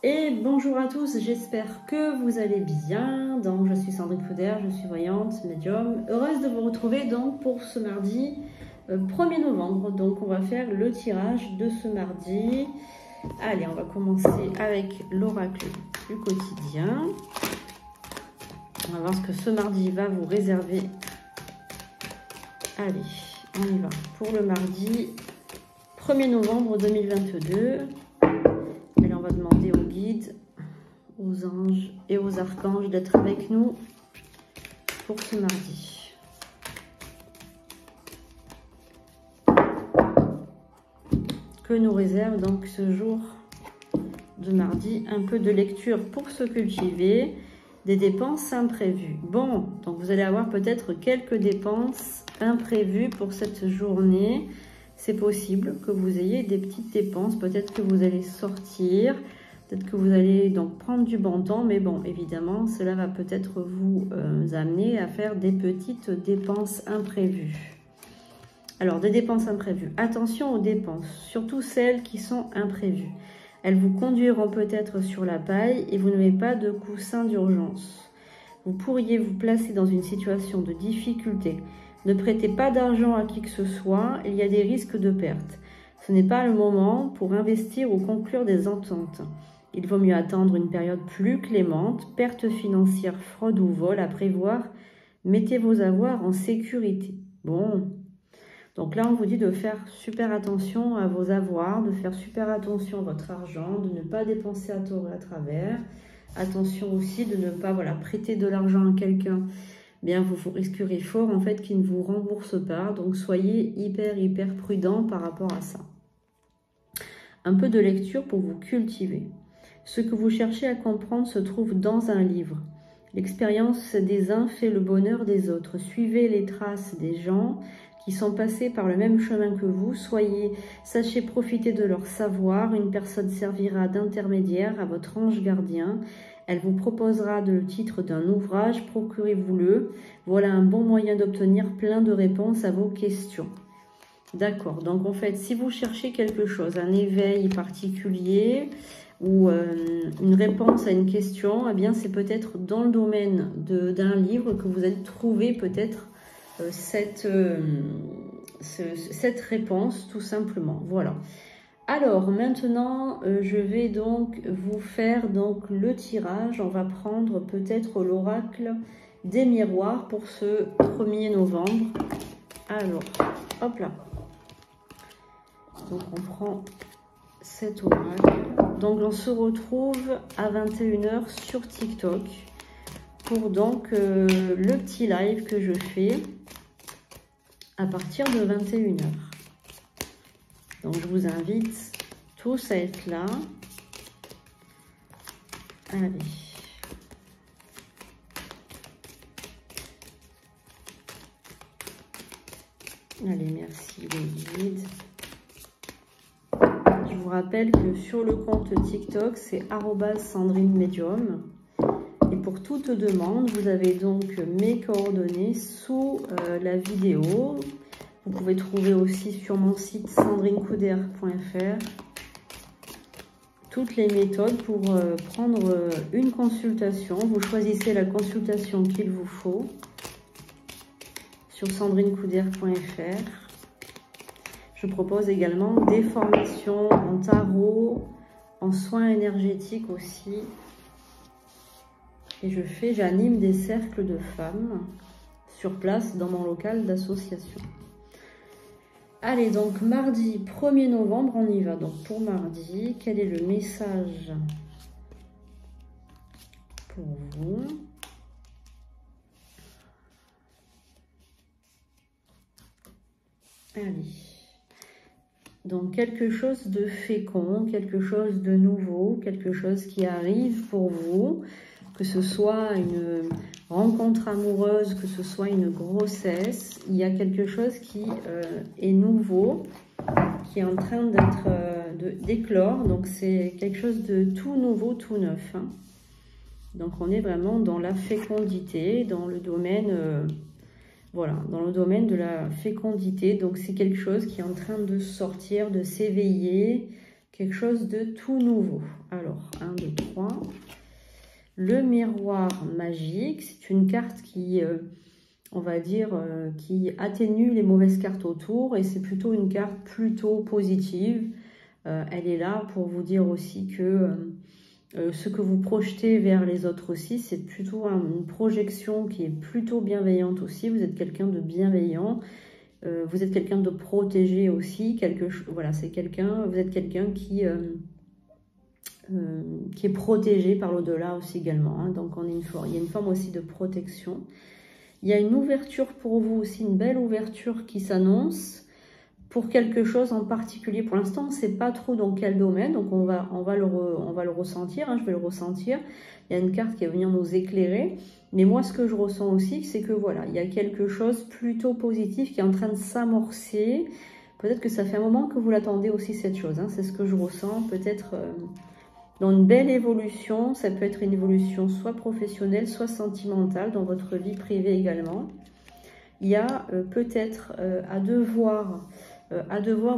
Et bonjour à tous, j'espère que vous allez bien. Donc je suis Sandrine Couder, je suis voyante, médium. Heureuse de vous retrouver donc pour ce mardi 1er novembre. Donc on va faire le tirage de ce mardi. Allez, on va commencer avec l'oracle du quotidien. On va voir ce que ce mardi va vous réserver. Allez, on y va pour le mardi 1er novembre 2022. Allez, on va demander aux guides, aux anges et aux archanges d'être avec nous pour ce mardi. Que nous réserve donc ce jour de mardi? Un peu de lecture pour se cultiver, des dépenses imprévues. Bon, donc vous allez avoir peut-être quelques dépenses imprévues pour cette journée. C'est possible que vous ayez des petites dépenses, peut-être que vous allez sortir, peut-être que vous allez donc prendre du bon temps, mais bon, évidemment, cela va peut-être vous amener à faire des petites dépenses imprévues. Alors, des dépenses imprévues. Attention aux dépenses, surtout celles qui sont imprévues. Elles vous conduiront peut-être sur la paille et vous n'avez pas de coussin d'urgence. Vous pourriez vous placer dans une situation de difficulté. Ne prêtez pas d'argent à qui que ce soit, il y a des risques de perte. Ce n'est pas le moment pour investir ou conclure des ententes. Il vaut mieux attendre une période plus clémente, perte financière, fraude ou vol à prévoir. Mettez vos avoirs en sécurité. Bon, donc là on vous dit de faire super attention à vos avoirs, de faire super attention à votre argent, de ne pas dépenser à tort et à travers. Attention aussi de ne pas prêter de l'argent à quelqu'un. Bien, vous risquerez fort en fait qu'il ne vous rembourse pas. Donc soyez hyper prudent par rapport à ça. Un peu de lecture pour vous cultiver. Ce que vous cherchez à comprendre se trouve dans un livre. L'expérience des uns fait le bonheur des autres. Suivez les traces des gens qui sont passés par le même chemin que vous. Sachez profiter de leur savoir. Une personne servira d'intermédiaire à votre ange gardien. Elle vous proposera le titre d'un ouvrage, procurez-vous-le. Voilà un bon moyen d'obtenir plein de réponses à vos questions. D'accord, donc en fait, si vous cherchez quelque chose, un éveil particulier ou une réponse à une question, eh bien c'est peut-être dans le domaine d'un livre que vous allez trouver peut-être cette réponse, tout simplement. Voilà. Alors maintenant, je vais donc vous faire donc le tirage. On va prendre peut-être l'oracle des miroirs pour ce 1er novembre. Alors, hop là. Donc on prend cet oracle. Donc on se retrouve à 21 h sur TikTok pour donc le petit live que je fais à partir de 21 h. Donc, je vous invite tous à être là. Allez. Allez, merci les guides. Je vous rappelle que sur le compte TikTok, c'est @SandrineMedium. Et pour toute demande, vous avez donc mes coordonnées sous la vidéo. Vous pouvez trouver aussi sur mon site sandrinecouder.fr toutes les méthodes pour prendre une consultation. Vous choisissez la consultation qu'il vous faut sur sandrinecouder.fr. Je propose également des formations en tarot, en soins énergétiques aussi. Et j'anime des cercles de femmes sur place dans mon local d'association. Allez, donc mardi 1er novembre, on y va. Donc pour mardi, quel est le message pour vous? Allez. Donc quelque chose de fécond, quelque chose de nouveau, quelque chose qui arrive pour vous, que ce soit une rencontre amoureuse, que ce soit une grossesse, il y a quelque chose qui est nouveau, qui est en train d'éclore. Donc c'est quelque chose de tout nouveau, tout neuf. Hein. Donc on est vraiment dans la fécondité, dans le domaine, dans le domaine de la fécondité. Donc c'est quelque chose qui est en train de sortir, de s'éveiller, quelque chose de tout nouveau. Alors, 1, 2, 3. Le miroir magique, c'est une carte qui, on va dire, qui atténue les mauvaises cartes autour. Et c'est plutôt une carte plutôt positive. Elle est là pour vous dire aussi que ce que vous projetez vers les autres aussi, c'est plutôt une projection qui est plutôt bienveillante aussi. Vous êtes quelqu'un de bienveillant. Vous êtes quelqu'un de protégé aussi. Voilà, c'est quelqu'un. Vous êtes quelqu'un qui est protégé par l'au-delà aussi également. Hein. Donc il y a une forme aussi de protection. Il y a une ouverture pour vous aussi, une belle ouverture qui s'annonce pour quelque chose en particulier. Pour l'instant, on ne sait pas trop dans quel domaine, donc on va le ressentir. Hein, je vais le ressentir. Il y a une carte qui va venir nous éclairer. Mais moi, ce que je ressens aussi, c'est que voilà, il y a quelque chose plutôt positif qui est en train de s'amorcer. Peut-être que ça fait un moment que vous l'attendez aussi, cette chose. Hein, c'est ce que je ressens. Peut-être dans une belle évolution. Ça peut être une évolution soit professionnelle, soit sentimentale, dans votre vie privée également. Il y a peut-être à devoir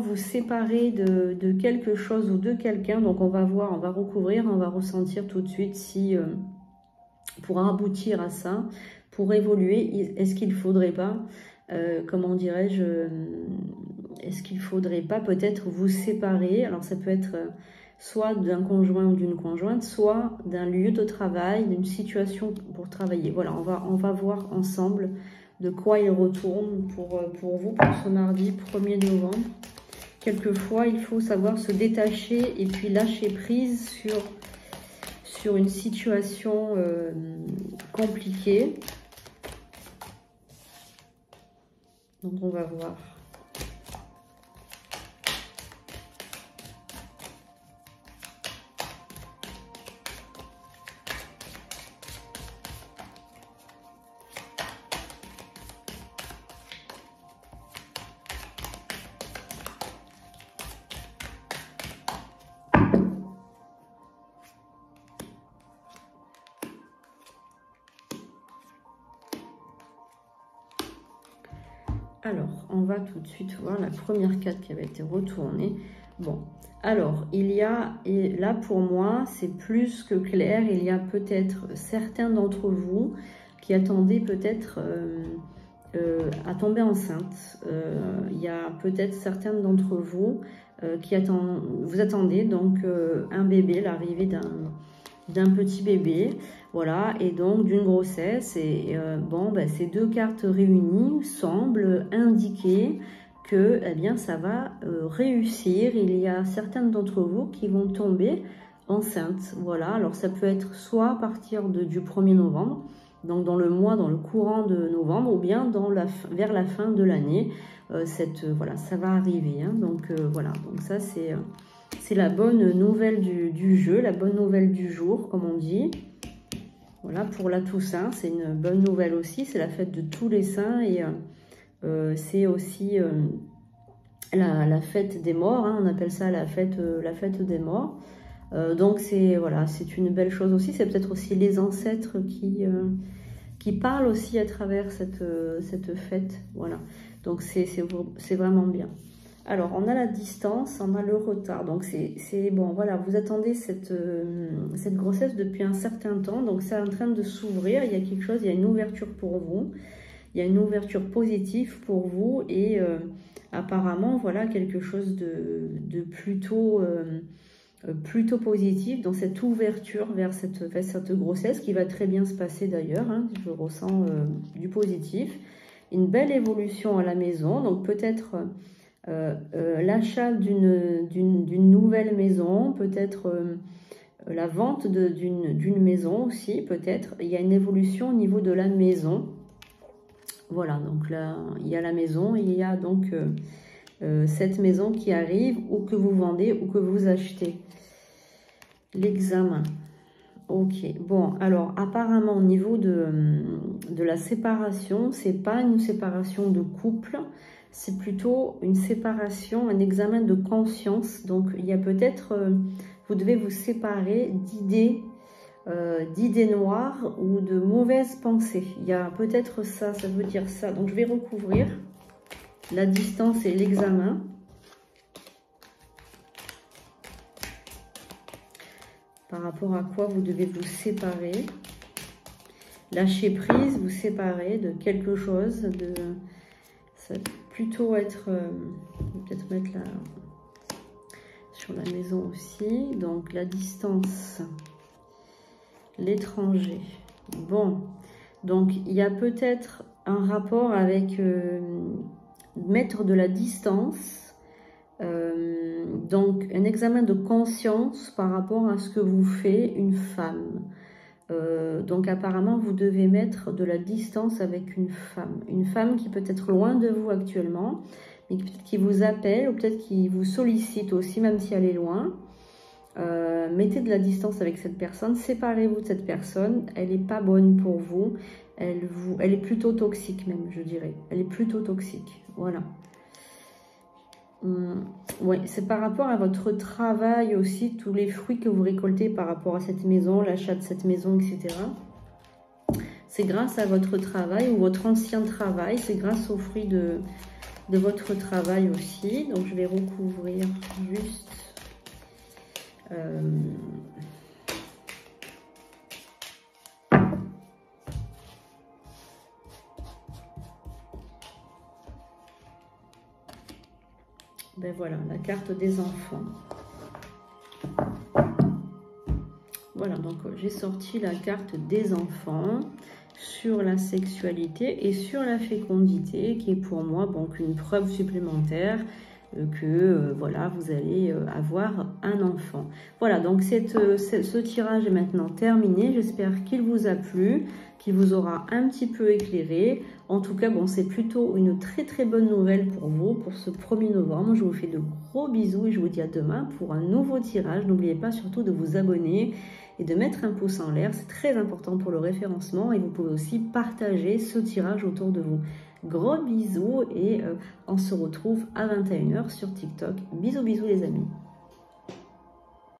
vous séparer de quelque chose ou de quelqu'un. Donc on va voir, on va recouvrir, on va ressentir tout de suite si pour aboutir à ça, pour évoluer, est-ce qu'il ne faudrait pas, comment dirais-je, est-ce qu'il ne faudrait pas peut-être vous séparer? Alors ça peut être soit d'un conjoint ou d'une conjointe, soit d'un lieu de travail, d'une situation pour travailler. Voilà, on va voir ensemble de quoi il retourne pour vous, pour ce mardi 1er novembre. Quelquefois, il faut savoir se détacher et puis lâcher prise sur une situation compliquée. Donc, on va voir. Alors, on va tout de suite voir la première carte qui avait été retournée. Bon, alors, il y a, et là pour moi, c'est plus que clair, il y a peut-être certains d'entre vous qui attendaient peut-être à tomber enceinte. Il y a peut-être certains d'entre vous qui attendez donc un bébé, l'arrivée d'un petit bébé. Voilà, et donc d'une grossesse, et bon, ben, ces deux cartes réunies semblent indiquer que eh bien, ça va réussir. Il y a certaines d'entre vous qui vont tomber enceintes. Voilà, alors ça peut être soit à partir du 1er novembre, donc dans le mois, dans le courant de novembre, ou bien vers la fin de l'année. Voilà, ça va arriver. Hein, donc voilà, donc ça c'est la bonne nouvelle du jeu, la bonne nouvelle du jour, comme on dit. Voilà, pour la Toussaint, c'est une bonne nouvelle aussi. C'est la fête de tous les saints et c'est aussi la fête des morts. Hein, on appelle ça la fête des morts. Donc voilà, c'est une belle chose aussi. C'est peut-être aussi les ancêtres qui parlent aussi à travers cette fête. Voilà, donc c'est vraiment bien. Alors, on a la distance, on a le retard. Donc, c'est bon, voilà, vous attendez cette grossesse depuis un certain temps. Donc, c'est en train de s'ouvrir. Il y a quelque chose, il y a une ouverture pour vous. Il y a une ouverture positive pour vous. Et apparemment, voilà, quelque chose de plutôt positif dans cette ouverture vers cette grossesse qui va très bien se passer d'ailleurs. Hein, je ressens du positif. Une belle évolution à la maison. Donc, peut-être... l'achat d'une nouvelle maison, peut-être la vente d'une maison aussi, peut-être. Il y a une évolution au niveau de la maison. Voilà, donc là, il y a la maison, il y a donc cette maison qui arrive, ou que vous vendez, ou que vous achetez. L'examen. Ok, bon, alors apparemment au niveau de la séparation, c'est pas une séparation de couple, c'est plutôt une séparation, un examen de conscience. Donc il y a peut-être, vous devez vous séparer d'idées noires ou de mauvaises pensées. Il y a peut-être ça veut dire ça. Donc je vais recouvrir la distance et l'examen. par rapport à quoi vous devez vous séparer. Lâcher prise, vous séparer de quelque chose. Ça va plutôt être... je vais peut-être mettre là sur la maison aussi. Donc la distance, l'étranger. Bon, donc il y a peut-être un rapport avec mettre de la distance. Donc un examen de conscience par rapport à ce que vous fait une femme. Donc apparemment vous devez mettre de la distance avec une femme qui peut être loin de vous actuellement, mais peut-être qui vous appelle ou peut-être qui vous sollicite aussi, même si elle est loin. Mettez de la distance avec cette personne, séparez-vous de cette personne, elle n'est pas bonne pour vous, elle est plutôt toxique même, je dirais, elle est plutôt toxique, voilà. Oui, c'est par rapport à votre travail aussi, tous les fruits que vous récoltez par rapport à cette maison, l'achat de cette maison, etc. C'est grâce à votre travail ou votre ancien travail, c'est grâce aux fruits de votre travail aussi. Donc je vais recouvrir juste... Ben voilà, la carte des enfants. Voilà, donc j'ai sorti la carte des enfants sur la sexualité et sur la fécondité, qui est pour moi donc une preuve supplémentaire que voilà, vous allez avoir un enfant. Voilà, donc ce tirage est maintenant terminé. J'espère qu'il vous a plu, qu'il vous aura un petit peu éclairé. En tout cas, bon, c'est plutôt une très très bonne nouvelle pour vous, pour ce 1er novembre. Je vous fais de gros bisous et je vous dis à demain pour un nouveau tirage. N'oubliez pas surtout de vous abonner et de mettre un pouce en l'air. C'est très important pour le référencement et vous pouvez aussi partager ce tirage autour de vous. Gros bisous et on se retrouve à 21 h sur TikTok. Bisous bisous les amis.